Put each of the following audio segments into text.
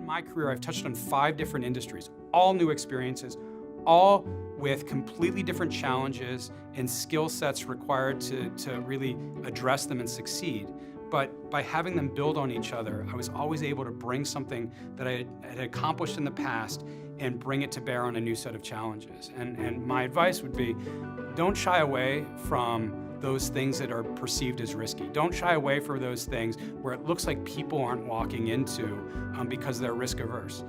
In my career, I've touched on 5 different industries, all new experiences, all with completely different challenges and skill sets required to really address them and succeed. But by having them build on each other, I was always able to bring something that I had accomplished in the past and bring it to bear on a new set of challenges. And my advice would be, don't shy away from those things that are perceived as risky. Don't shy away from those things where it looks like people aren't walking into because they're risk averse.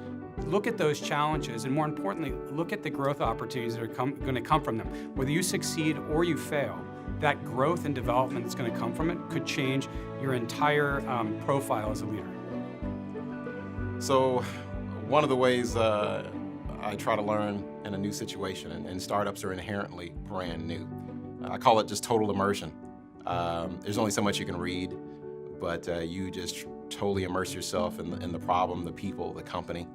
Look at those challenges, and more importantly, look at the growth opportunities that are going to come from them. Whether you succeed or you fail, that growth and development that's going to come from it could change your entire profile as a leader. So one of the ways I try to learn in a new situation, and startups are inherently brand new, I call it just total immersion. There's only so much you can read, but you just totally immerse yourself in the problem, the people, the company.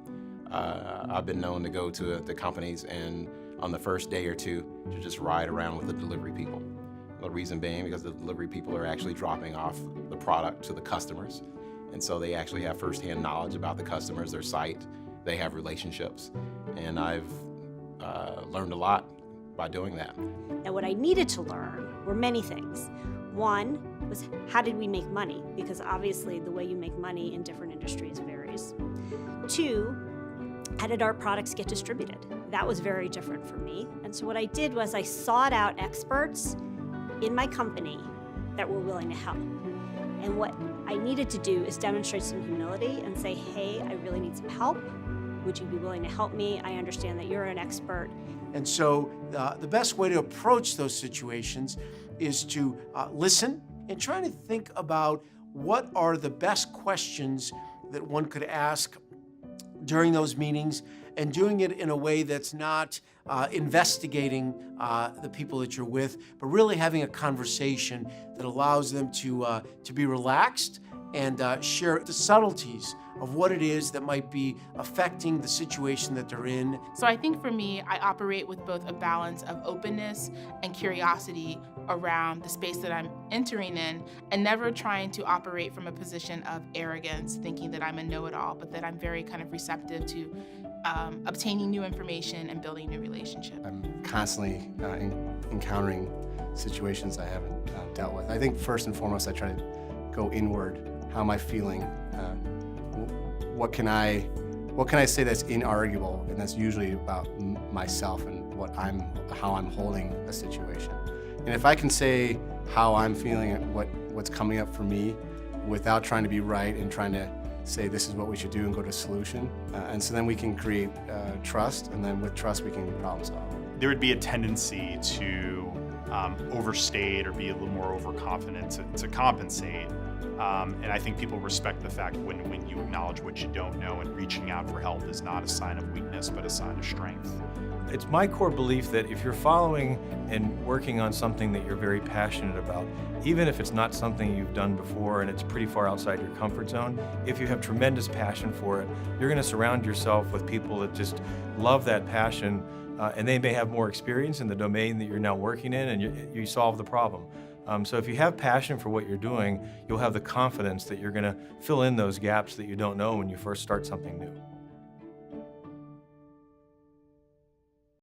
I've been known to go to the companies and on the first day or two to just ride around with the delivery people. The reason being because the delivery people are actually dropping off the product to the customers. And so they actually have firsthand knowledge about the customers, their site, they have relationships. And I've learned a lot by doing that. And what I needed to learn were many things. One was, how did we make money? Because obviously the way you make money in different industries varies. 2, how did our products get distributed? That was very different for me. And so what I did was I sought out experts in my company that were willing to help. And what I needed to do is demonstrate some humility and say, hey, I really need some help. Would you be willing to help me? I understand that you're an expert. And so the best way to approach those situations is to listen and try to think about what are the best questions that one could ask during those meetings, and doing it in a way that's not investigating the people that you're with, but really having a conversation that allows them to be relaxed and share the subtleties of what it is that might be affecting the situation that they're in. So I think for me, I operate with both a balance of openness and curiosity around the space that I'm entering in, and never trying to operate from a position of arrogance, thinking that I'm a know-it-all, but that I'm very kind of receptive to obtaining new information and building new relationships. I'm constantly encountering situations I haven't dealt with. I think first and foremost, I try to go inward. How am I feeling? What can I say that's inarguable, and that's usually about myself and how I'm holding a situation. And if I can say how I'm feeling and what's coming up for me without trying to be right and trying to say this is what we should do and go to a solution, and so then we can create trust, and then with trust we can problem solve. There would be a tendency to overstate or be a little more overconfident to compensate. And I think people respect the fact when you acknowledge what you don't know, and reaching out for help is not a sign of weakness, but a sign of strength. It's my core belief that if you're following and working on something that you're very passionate about, even if it's not something you've done before and it's pretty far outside your comfort zone, if you have tremendous passion for it, you're going to surround yourself with people that just love that passion, and they may have more experience in the domain that you're now working in, and you solve the problem. So if you have passion for what you're doing, you'll have the confidence that you're going to fill in those gaps that you don't know when you first start something new.